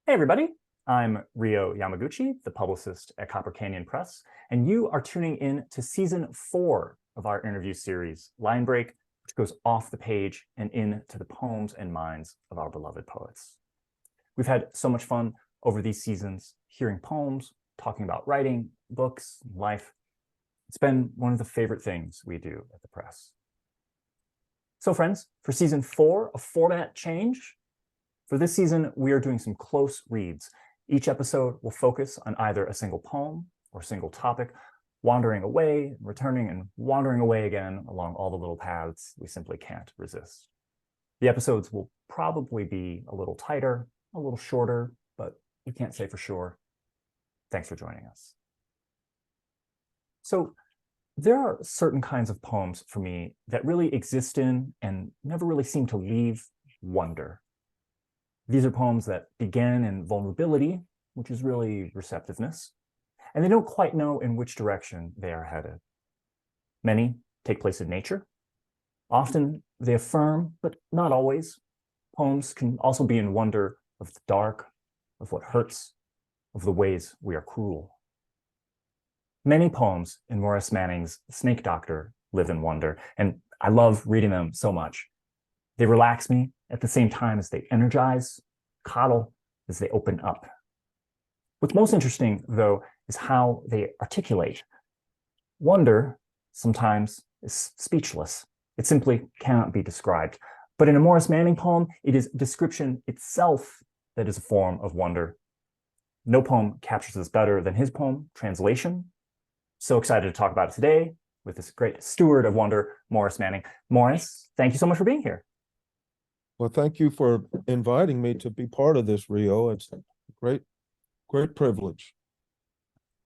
Hey everybody, I'm Ryo Yamaguchi, the publicist at Copper Canyon Press, and you are tuning in to season 4 of our interview series, Line Break, which goes off the page and into the poems and minds of our beloved poets. We've had so much fun over these seasons, hearing poems, talking about writing, books, life. It's been one of the favorite things we do at the press. So friends, for season 4, a format change. For this season, we are doing some close reads. Each episode will focus on either a single poem or a single topic, wandering away, returning, and wandering away again along all the little paths we simply can't resist. The episodes will probably be a little tighter, a little shorter, but we can't say for sure. Thanks for joining us. So there are certain kinds of poems for me that really exist in and never really seem to leave wonder. These are poems that begin in vulnerability, which is really receptiveness, and they don't quite know in which direction they are headed. Many take place in nature. Often they affirm, but not always. Poems can also be in wonder of the dark, of what hurts, of the ways we are cruel. Many poems in Maurice Manning's Snake Doctor live in wonder, and I love reading them so much. They relax me at the same time as they energize, coddle as they open up. What's most interesting, though, is how they articulate. Wonder sometimes is speechless. It simply cannot be described. But in a Maurice Manning poem, it is description itself that is a form of wonder. No poem captures this better than his poem, Translation. So excited to talk about it today with this great steward of wonder, Maurice Manning. Maurice, thank you so much for being here. Well, thank you for inviting me to be part of this, Ryo. It's a great privilege.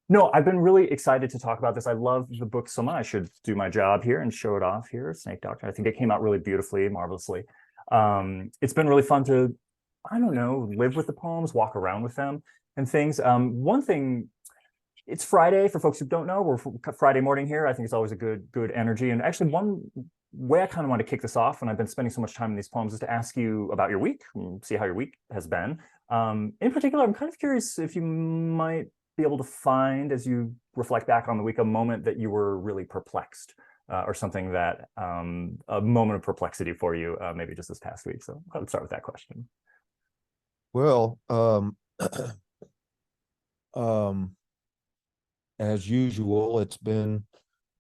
No, I've been really excited to talk about this. I love the book so much. I should do my job here and show it off here, Snake Doctor. I think it came out really beautifully, marvelously. It's been really fun to, I don't know, live with the poems, walk around with them and things. One thing, it's Friday for folks who don't know. We're Friday morning here. I think it's always a good energy. And actually, one way I kind of want to kick this off, when I've been spending so much time in these poems, is to ask you about your week, see how your week has been. In particular, I'm kind of curious if you might be able to find, as you reflect back on the week, a moment that you were really perplexed, or something that, a moment of perplexity for you, maybe just this past week. So let's start with that question. Well, as usual, it's been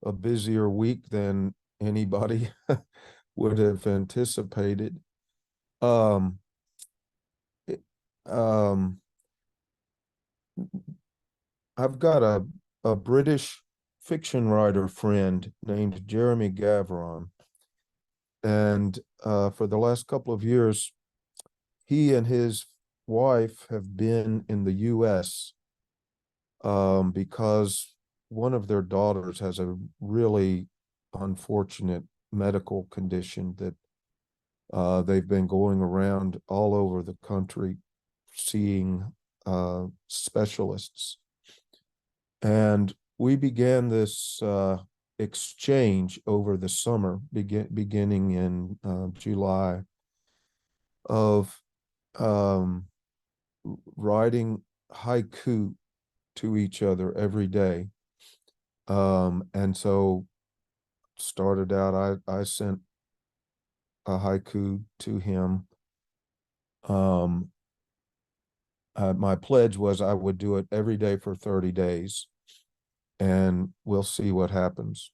a busier week than anybody would have anticipated. I've got a British fiction writer friend named Jeremy Gavron, and for the last couple of years, he and his wife have been in the U.S. Because one of their daughters has a really unfortunate medical condition that they've been going around all over the country seeing specialists. And we began this exchange over the summer, beginning in July, of writing haiku to each other every day. And so started out, I sent a haiku to him. My pledge was I would do it every day for 30 days, and we'll see what happens.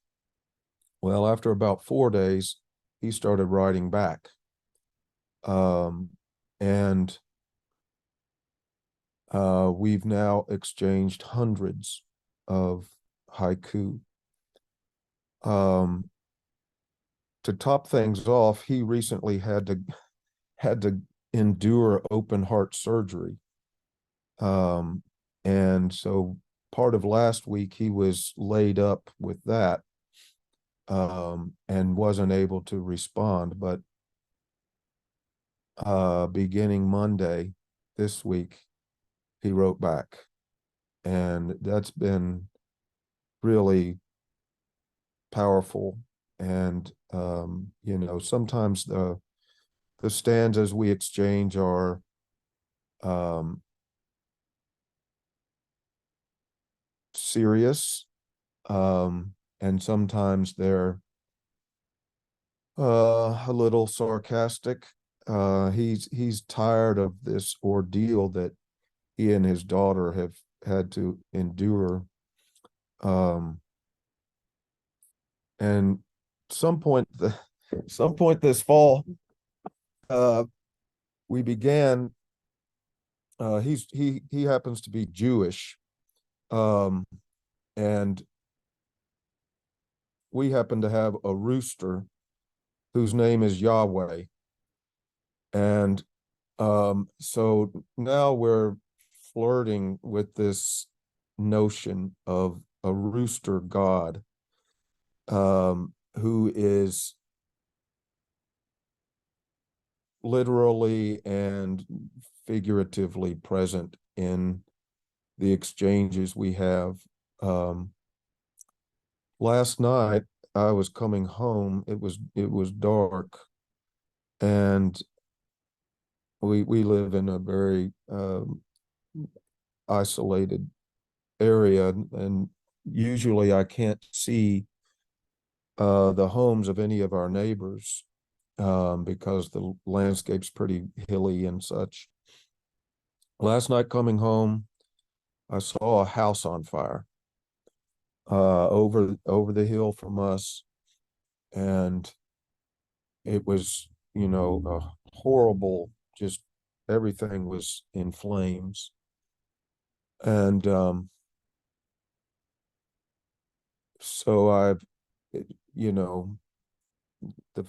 Well, after about 4 days, he started writing back. And we've now exchanged hundreds of haiku. To top things off, he recently had to endure open heart surgery. And so part of last week he was laid up with that, and wasn't able to respond. But beginning Monday this week, he wrote back, and that's been really powerful. And sometimes the stanzas we exchange are serious, and sometimes they're a little sarcastic. He's tired of this ordeal that he and his daughter have had to endure. And some point some point this fall, we began. He happens to be Jewish, and we happen to have a rooster whose name is Yahweh, and so now we're flirting with this notion of a rooster god, who is literally and figuratively present in the exchanges we have. Last night I was coming home. It was dark, and we live in a very isolated area, and usually I can't see the homes of any of our neighbors, because the landscape's pretty hilly and such. Last night coming home, I saw a house on fire over the hill from us, and it was, a horrible, just everything was in flames. And so you know, the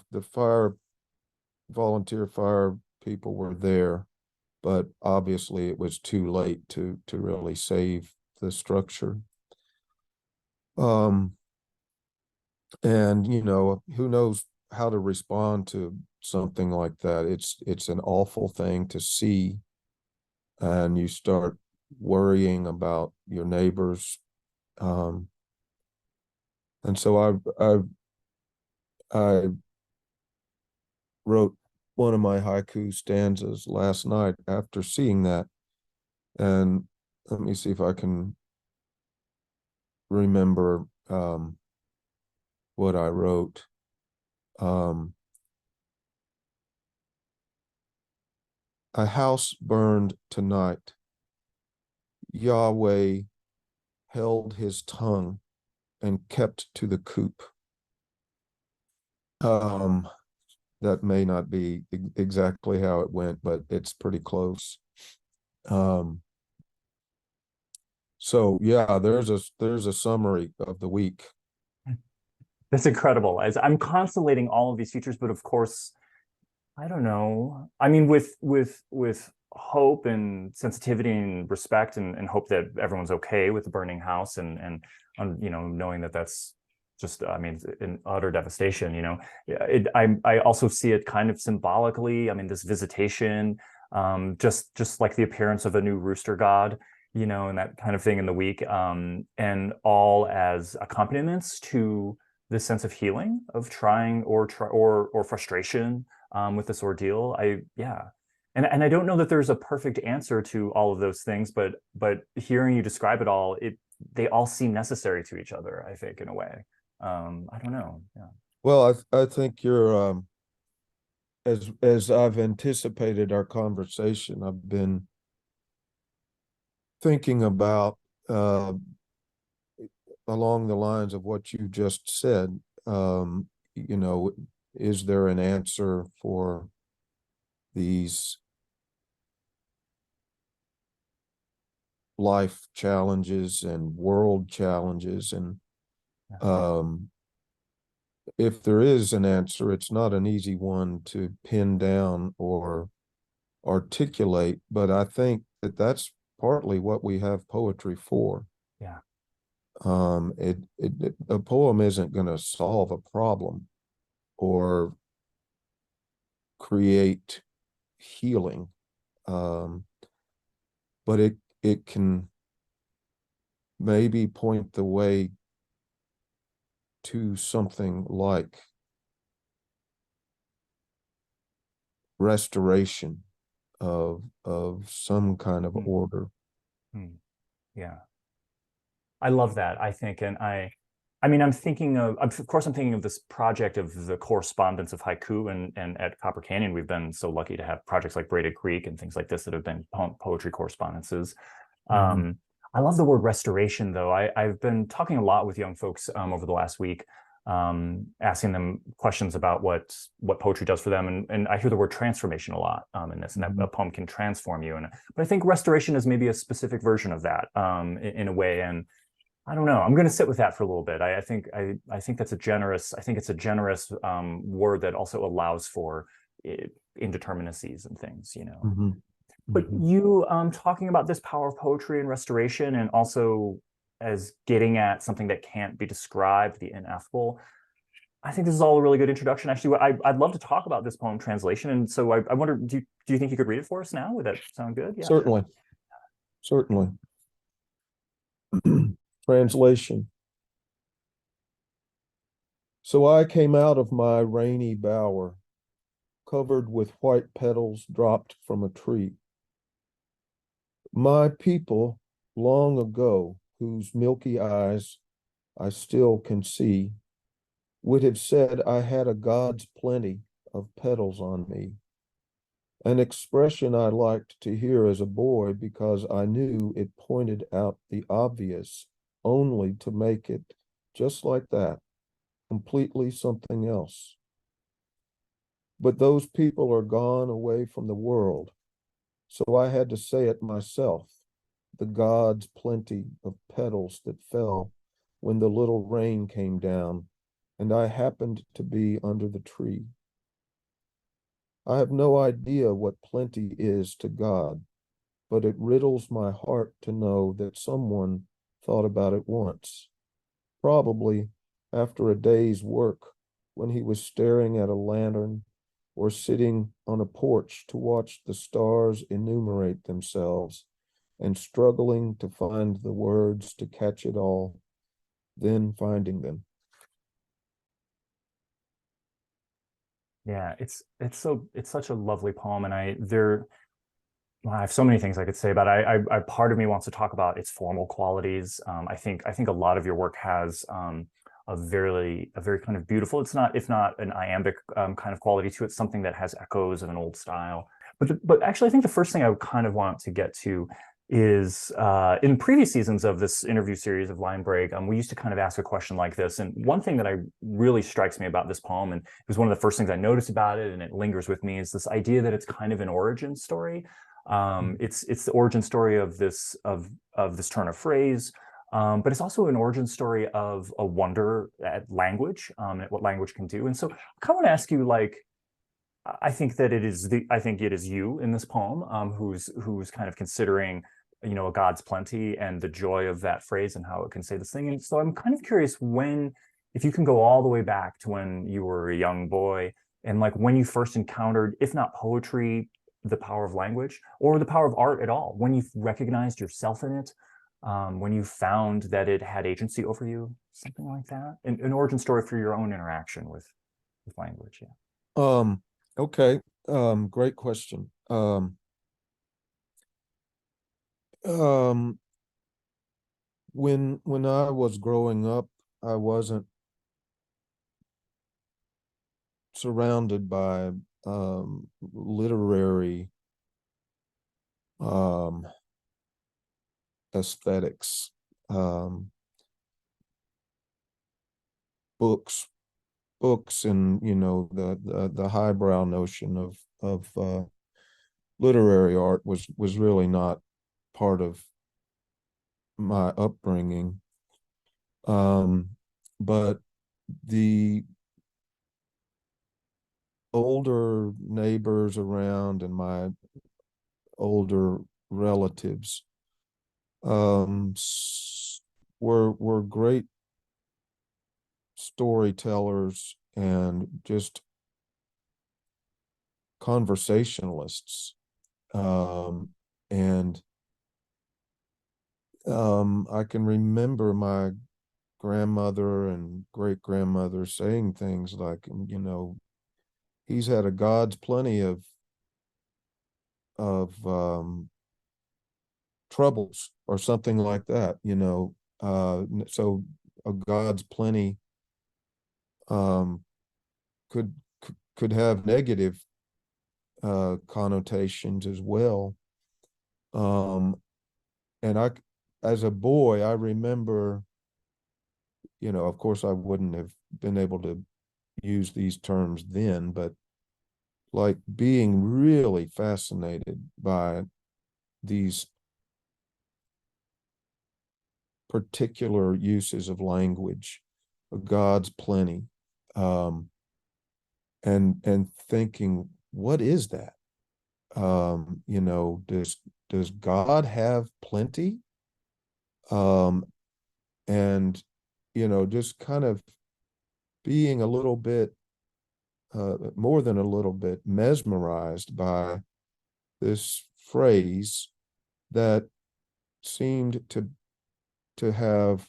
volunteer fire people were there, but obviously it was too late to really save the structure. Um, and who knows how to respond to something like that. It's an awful thing to see, and you start worrying about your neighbors. And so I wrote one of my haiku stanzas last night after seeing that, and let me see if I can remember what I wrote. A house burned tonight. Yahweh held his tongue and kept to the coop. That may not be exactly how it went, but it's pretty close. So yeah, there's a summary of the week. That's incredible. As I'm constellating all of these features, but of course, I don't know. I mean, with hope and sensitivity and respect, and hope that everyone's okay with the burning house, and knowing that that's just, I mean, an utter devastation. I also see it kind of symbolically. I mean, this visitation, just like the appearance of a new rooster god, and that kind of thing in the week, and all as accompaniments to this sense of healing, of trying or frustration, with this ordeal. And I don't know that there's a perfect answer to all of those things, but hearing you describe it all, they all seem necessary to each other, I think, in a way. I don't know. Yeah. Well, I think you're, as I've anticipated our conversation, I've been thinking about, along the lines of what you just said. Is there an answer for these life challenges and world challenges? And if there is an answer, it's not an easy one to pin down or articulate, but I think that that's partly what we have poetry for. Yeah. A poem isn't going to solve a problem or create healing, but it can maybe point the way to something like restoration of some kind of Hmm. order. Hmm. Yeah. I love that. I think, and I mean, I'm thinking of course, I'm thinking of this project of the correspondence of haiku, and at Copper Canyon, we've been so lucky to have projects like Braided Creek and things like this that have been poetry correspondences. Mhm. Um, I love the word restoration, though. I've been talking a lot with young folks over the last week, asking them questions about what poetry does for them, and I hear the word transformation a lot in this, and that a Mhm. poem can transform you. But I think restoration is maybe a specific version of that in a way, and I don't know. I'm going to sit with that for a little bit. I think that's a generous. I think it's a generous word that also allows for indeterminacies and things, you know. Mhm. But Mhm. you talking about this power of poetry and restoration, and also as getting at something that can't be described, the ineffable. I think this is all a really good introduction. Actually, I'd love to talk about this poem translation, and so I wonder, do you think you could read it for us now? Would that sound good? Yeah, sure. Certainly, certainly. Translation. So I came out of my rainy bower, covered with white petals dropped from a tree. My people, long ago, whose milky eyes I still can see, would have said I had a God's plenty of petals on me, an expression I liked to hear as a boy because I knew it pointed out the obvious only to make it just like that, completely something else. But those people are gone away from the world, so I had to say it myself, the God's plenty of petals that fell when the little rain came down, and I happened to be under the tree. I have no idea what plenty is to God, but it riddles my heart to know that someone thought about it once, probably after a day's work when he was staring at a lantern or sitting on a porch to watch the stars enumerate themselves and struggling to find the words to catch it all, then finding them. Yeah, it's such a lovely poem, and well, I have so many things I could say about it. Part of me wants to talk about its formal qualities. I think a lot of your work has a very kind of beautiful. It's not, if not an iambic kind of quality to it, something that has echoes of an old style. But actually, I think the first thing I would kind of want to get to is in previous seasons of this interview series of Line Break, we used to kind of ask a question like this. And one thing that I really strikes me about this poem, and it was one of the first things I noticed about it, and it lingers with me, is this idea that it's kind of an origin story. It's the origin story of this turn of phrase, but it's also an origin story of a wonder at language, at what language can do. And so, I kind of want to ask you, like, I think it is you in this poem, who's kind of considering, you know, a God's plenty and the joy of that phrase and how it can say this thing. And so, I'm kind of curious if you can go all the way back to when you were a young boy, and like when you first encountered, if not poetry, the power of language, or the power of art at all, when you recognized yourself in it, when you found that it had agency over you, something like that. An origin story for your own interaction with language. Yeah. Um, okay. Great question. Um, when I was growing up, I wasn't surrounded by literary um, aesthetics, um, books, books, and the highbrow notion of literary art was really not part of my upbringing. But the older neighbors around and my older relatives um, were great storytellers and just conversationalists. And I can remember my grandmother and great grandmother saying things like, he's had a God's plenty of troubles or something like that. So a God's plenty um, could could have negative connotations as well. And as a boy, I remember, of course, I wouldn't have been able to use these terms then, but like being really fascinated by these particular uses of language, of God's plenty, and thinking, what is that? Does God have plenty? And just kind of being a little bit, more than a little bit, mesmerized by this phrase that seemed to have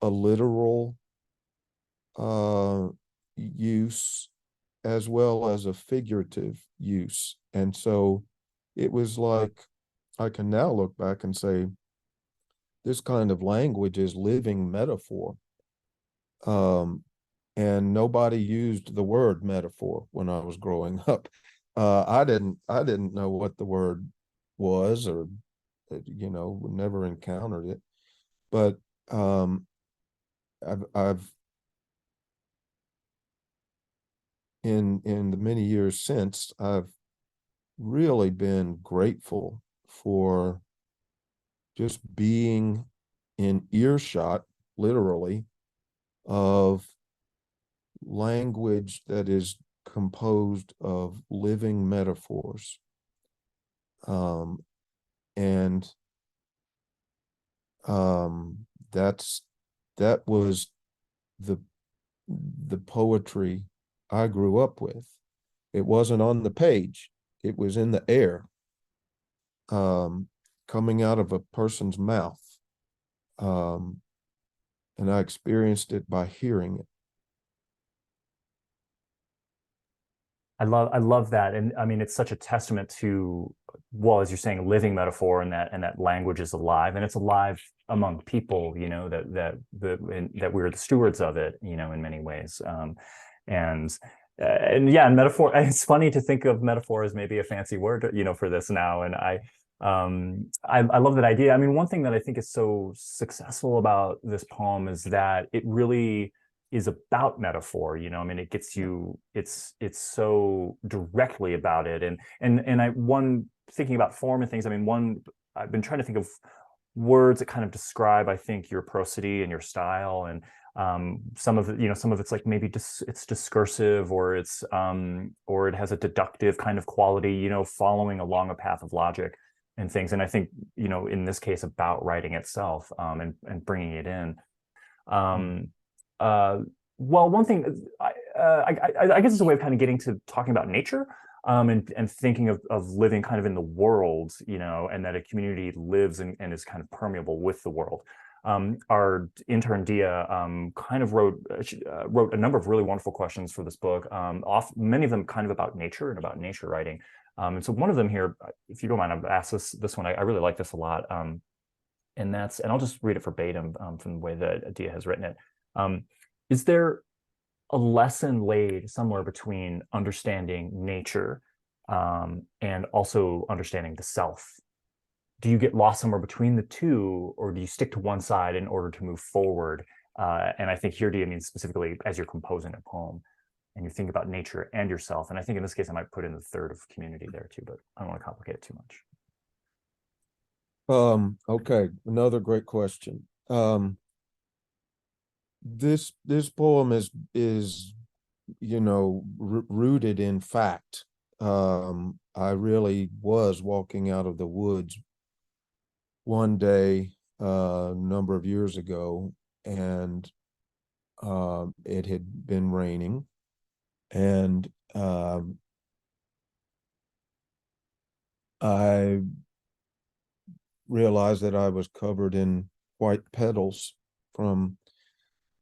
a literal use as well as a figurative use. And so it was like, I can now look back and say, this kind of language is living metaphor. And nobody used the word metaphor when I was growing up. I didn't know what the word was, or never encountered it. But I've in the many years since, I've really been grateful for just being in earshot, literally, of language that is composed of living metaphors. And that was the poetry I grew up with. It wasn't on the page, it was in the air, coming out of a person's mouth. And I experienced it by hearing it. I love that. And I mean, it's such a testament to, well, as you're saying, a living metaphor, and that language is alive, and it's alive among people, that we're the stewards of it, in many ways. And yeah, and metaphor, it's funny to think of metaphor as maybe a fancy word, for this now. And I love that idea. I mean, one thing that I think is so successful about this poem is that it really is about metaphor. I mean, it gets you, it's so directly about it. And thinking about form and things, I mean, I've been trying to think of words that kind of describe, I think, your prosody and your style. And some of it's like maybe it's discursive, or or it has a deductive kind of quality, following along a path of logic and things. And I think, in this case, about writing itself, and bringing it in. Well, one thing, I guess it's a way of kind of getting to talking about nature, and thinking of living kind of in the world, and that a community lives and is kind of permeable with the world. Our intern Dia kind of wrote a number of really wonderful questions for this book, many of them kind of about nature and about nature writing. And so one of them here, if you don't mind, I've asked this one. I really like this a lot. And I'll just read it verbatim, from the way that Dia has written it. Is there a lesson laid somewhere between understanding nature, and also understanding the self? Do you get lost somewhere between the two, or do you stick to one side in order to move forward? And I think here Dia means specifically as you're composing a poem and you think about nature and yourself. And I think in this case, I might put in the third of community there too, but I don't want to complicate it too much. Okay, another great question. This poem is rooted in fact. I really was walking out of the woods one day, a number of years ago, and it had been raining, and I realized that I was covered in white petals from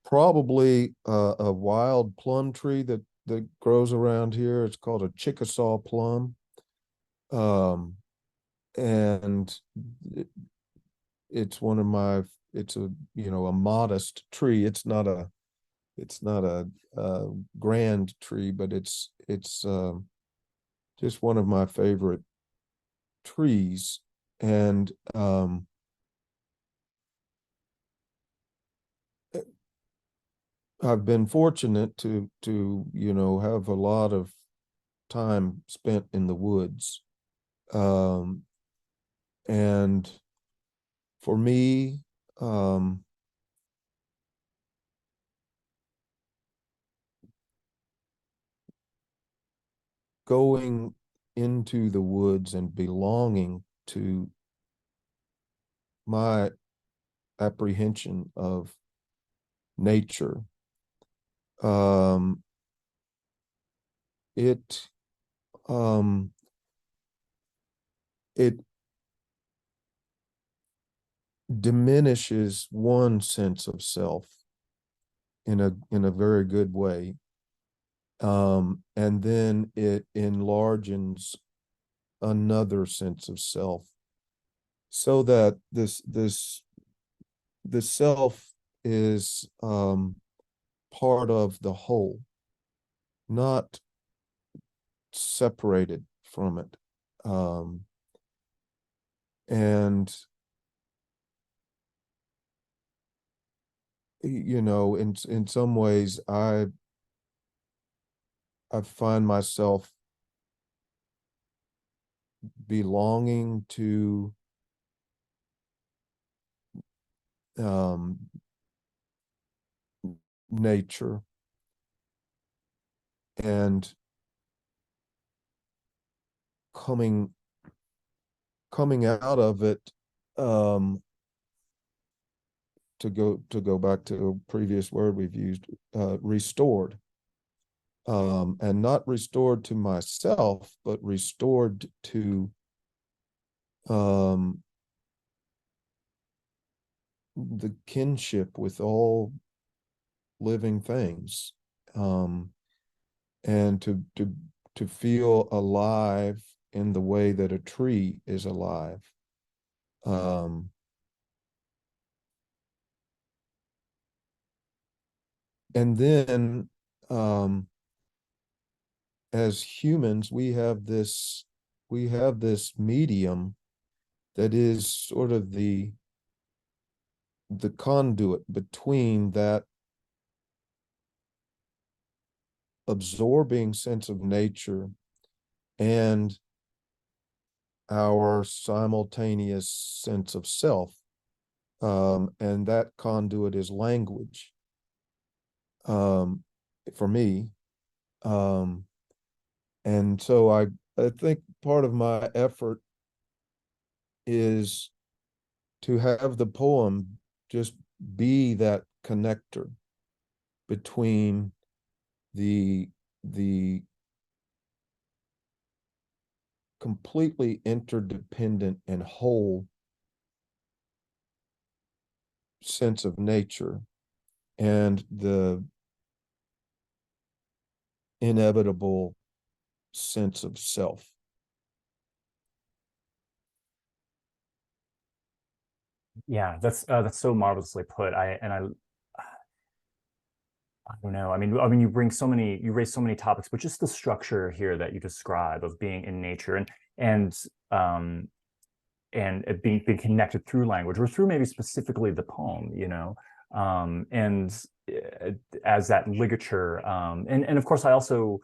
probably a wild plum tree that grows around here. It's called a Chickasaw plum. And it's one of my a modest tree. It's not a grand tree, but it's just one of my favorite trees. And I've been fortunate to have a lot of time spent in the woods. And for me, going into the woods and belonging to my apprehension of nature, it it diminishes one sense of self in a very good way, and then it enlarges another sense of self, so that the self is part of the whole, not separated from it. And in some ways, I find myself belonging to nature, and coming out of it, to go back to a previous word we've used, restored, and not restored to myself, but restored to the kinship with all living things, and to feel alive in the way that a tree is alive. And then, as humans, we have this medium that is sort of the conduit between that absorbing sense of nature and our simultaneous sense of self. And that conduit is language, for me. And so I think part of my effort is to have the poem just be that connector between the completely interdependent and whole sense of nature and the inevitable sense of self. Yeah, that's so marvelously put. I don't know. I mean, you raise so many topics, but just the structure here that you describe of being in nature and um and it being connected through language or through maybe specifically the poem, and as that ligature, and of course, I also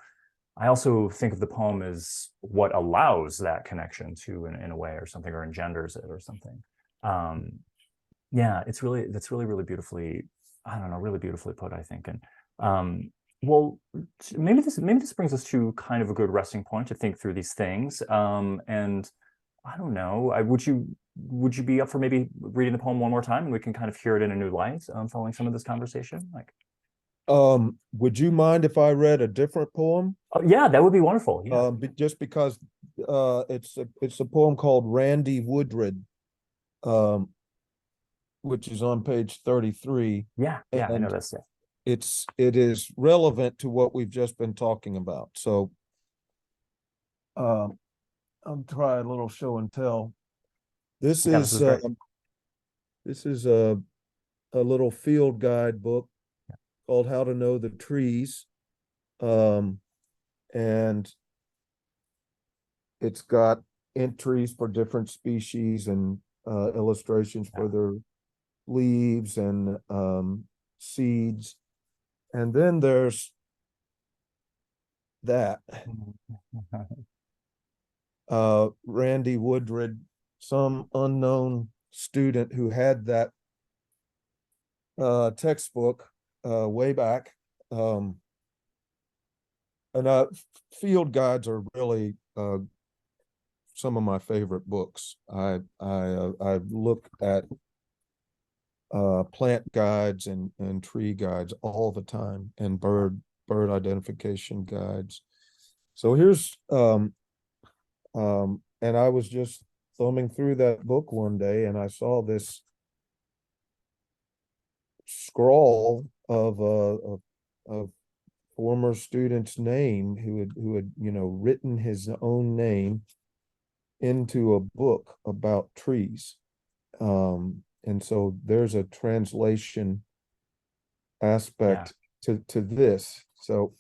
think of the poem as what allows that connection to in a way or something, or engenders it or something. Um, yeah, that's really beautifully, I don't know, really beautifully put, I think. And well, maybe this brings us to kind of a good resting point to think through these things. And I don't know, would you be up for maybe reading the poem one more time and we can kind of hear it in a new light, following some of this conversation? Like, Would you mind if I read a different poem? oh, yeah, that would be wonderful. Yeah. Just because it's a poem called Randy Woodred, um, which is on page 33. Yeah, yeah, I know And this. Yeah. it is relevant to what we've just been talking about. So I'll try a little show and tell. This Yeah, is this is great. this is a a little field guide book called How to Know the Trees. And it's got entries for different species and illustrations for their leaves and seeds. And then there's that. Randy Woodred, some unknown student who had that textbook way back. And field guides are really some of my favorite books. I look at plant guides and tree guides all the time, and bird identification guides. So here's and I was just thumbing through that book one day, and I saw this scrawl of a former student's name who had written his own name into a book about trees. And so there's a translation aspect to this. So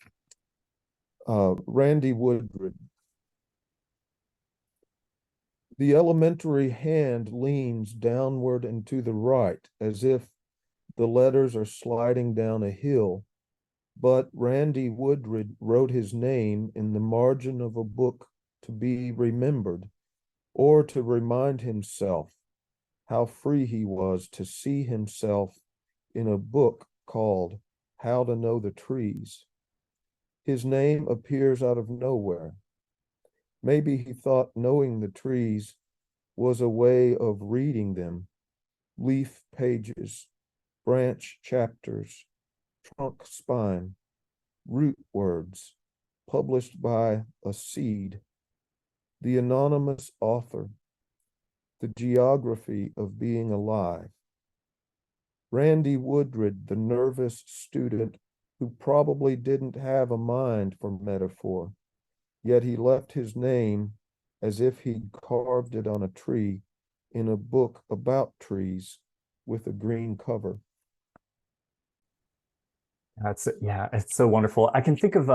Randy Woodred. The elementary hand leans downward and to the right, as if the letters are sliding down a hill. But Randy Woodred wrote his name in the margin of a book to be remembered, or to remind himself how free he was to see himself in a book called How to Know the Trees. His name appears out of nowhere. Maybe he thought knowing the trees was a way of reading them, leaf pages, branch chapters, trunk spine, root words, published by a seed, the anonymous author, the geography of being alive. Randy Woodred, the nervous student who probably didn't have a mind for metaphor, yet he left his name as if he'd carved it on a tree in a book about trees with a green cover. It's so wonderful. I can think of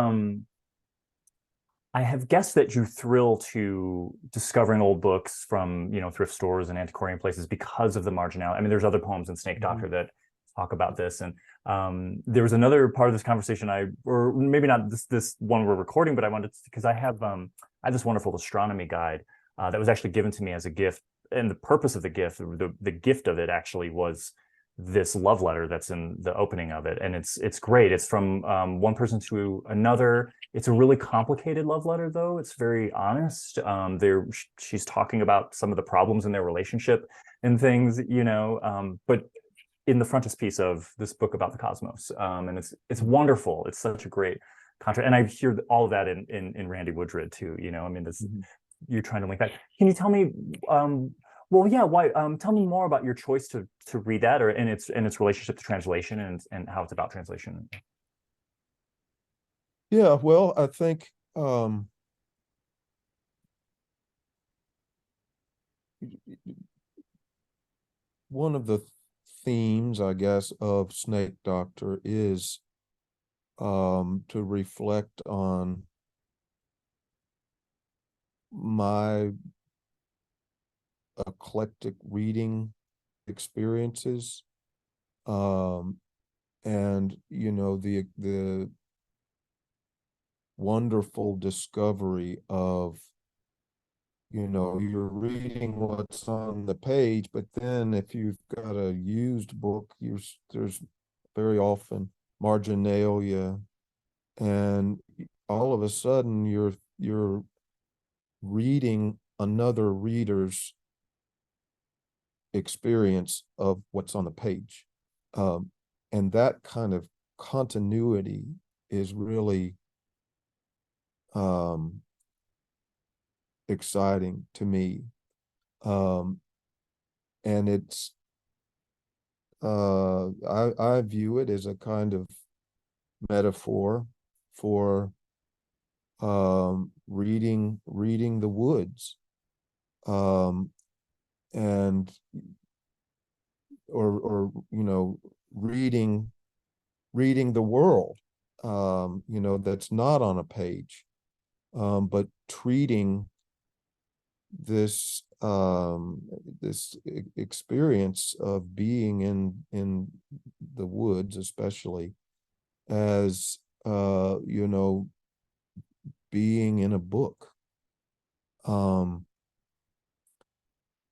I have guessed that you thrill to discovering old books from, thrift stores and antiquarian places because of the marginality. I mean, there's other poems in Snake Doctor that talk about this. And there was another part of this conversation or maybe not this one we're recording, but I wanted to, because I have this wonderful astronomy guide that was actually given to me as a gift. And the purpose of the gift, the gift of it actually was this love letter that's in the opening of it. And it's great. It's from one person to another. It's a really complicated love letter, though. It's very honest. She's talking about some of the problems in their relationship and things, but in the frontispiece of this book about the cosmos. And it's wonderful. It's such a great contrast. And I hear all of that in Randy Woodred too, I mean, this you're trying to link that. Can you tell me why tell me more about your choice to read that, or in its relationship to translation and how it's about translation? Yeah, well, I think one of the themes, I guess, of Snake Doctor is to reflect on my eclectic reading experiences, and the wonderful discovery of you're reading what's on the page, but then if you've got a used book, there's very often marginalia, and all of a sudden you're reading another reader's experience of what's on the page, and that kind of continuity is really exciting to me, and it's I view it as a kind of metaphor for reading the woods, and or reading the world, that's not on a page, but treating this experience of being in the woods, especially, as being in a book,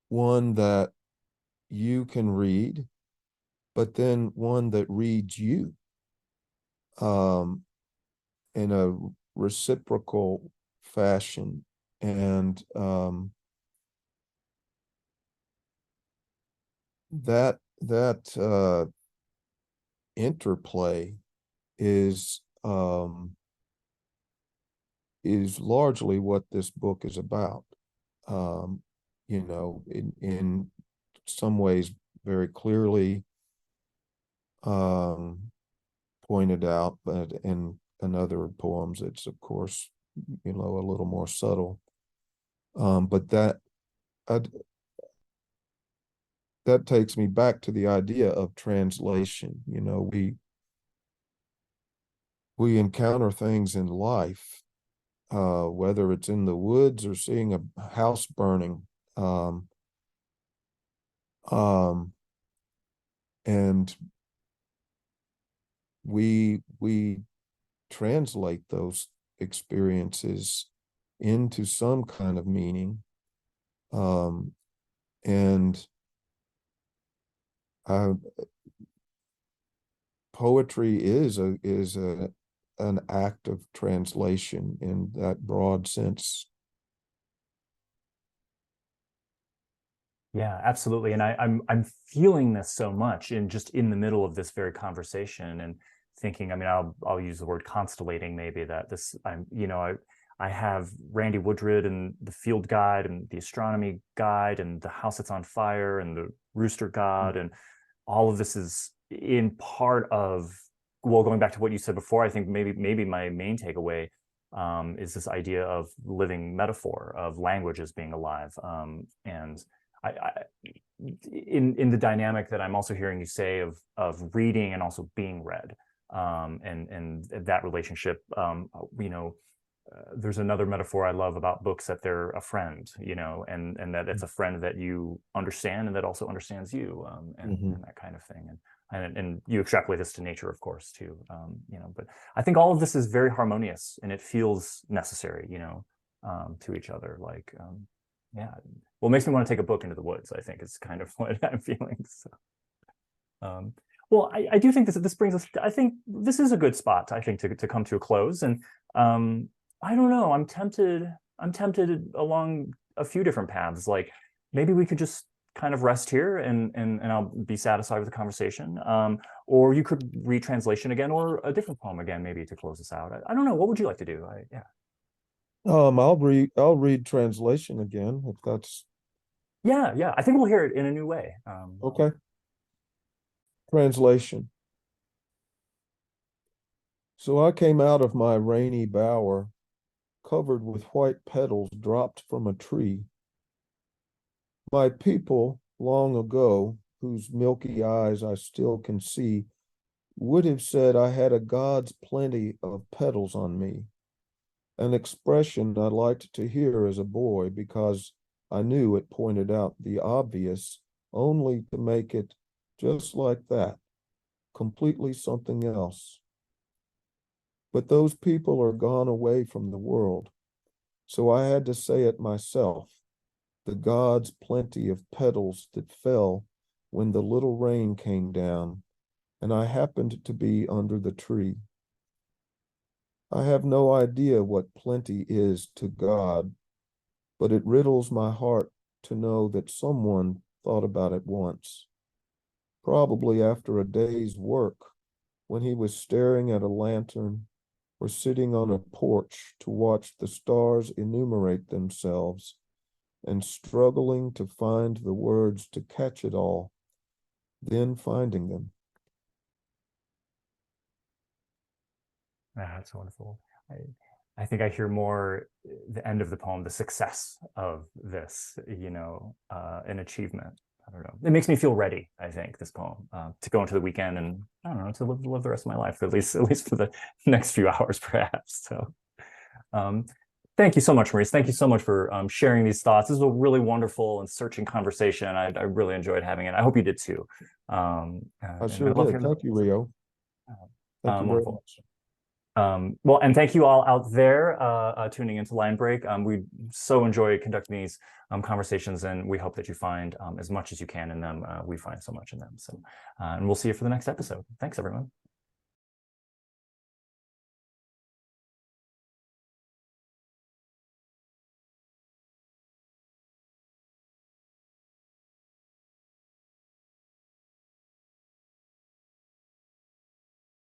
one that you can read, but then one that reads you, in a reciprocal fashion. And that interplay is largely what this book is about. In some ways very clearly pointed out, but in other poems, it's of course, a little more subtle. But that takes me back to the idea of translation. We encounter things in life, whether it's in the woods or seeing a house burning, and we translate those experiences into some kind of meaning, and poetry is an act of translation in that broad sense. Yeah, absolutely. And I'm feeling this so much in the middle of this very conversation, and thinking, I mean, I'll use the word constellating, maybe, that this, I have Randy Woodred and the Field Guide and the Astronomy Guide and the House That's on Fire and the Rooster God, and all of this is in part of, well, going back to what you said before, I think maybe my main takeaway is this idea of living metaphor, of language as being alive, and I in the dynamic that I'm also hearing you say of reading and also being read, and that relationship. There's another metaphor I love about books, that they're a friend, and that it's a friend that you understand and that also understands you, and that kind of thing. And you extrapolate this to nature, of course, too. But I think all of this is very harmonious, and it feels necessary, to each other. Like, yeah. Well, it makes me want to take a book into the woods, I think, is kind of what I'm feeling. So, well, I do think this brings us, I think this is a good spot, I think, to come to a close. And I don't know, I'm tempted along a few different paths. Like, maybe we could just kind of rest here, and I'll be satisfied with the conversation. Or you could read translation again, or a different poem again, maybe, to close us out. I don't know. What would you like to do? Yeah. I'll read translation again, if that's Yeah. I think we'll hear it in a new way. okay. Translation. So I came out of my rainy bower, covered with white petals dropped from a tree. My people, long ago, whose milky eyes I still can see, would have said I had a God's plenty of petals on me, an expression I liked to hear as a boy because I knew it pointed out the obvious, only to make it just like that, completely something else. But those people are gone away from the world, so I had to say it myself, the God's plenty of petals that fell when the little rain came down, and I happened to be under the tree. I have no idea what plenty is to God, but it riddles my heart to know that someone thought about it once, probably after a day's work, when he was staring at a lantern or sitting on a porch to watch the stars enumerate themselves and struggling to find the words to catch it all, then finding them. That's wonderful. I think I hear more the end of the poem, the success of this, an achievement. I don't know. It makes me feel ready, I think, this poem, to go into the weekend and, I don't know, to live the rest of my life, at least for the next few hours, perhaps. So thank you so much, Maurice. Thank you so much for sharing these thoughts. This was a really wonderful and searching conversation. I really enjoyed having it. I hope you did too. I sure did. Thank you, Ryo. Thank you very much. Well, and thank you all out there tuning into Line Break. We so enjoy conducting these conversations, and we hope that you find as much as you can in them. We find so much in them. So, and we'll see you for the next episode. Thanks, everyone.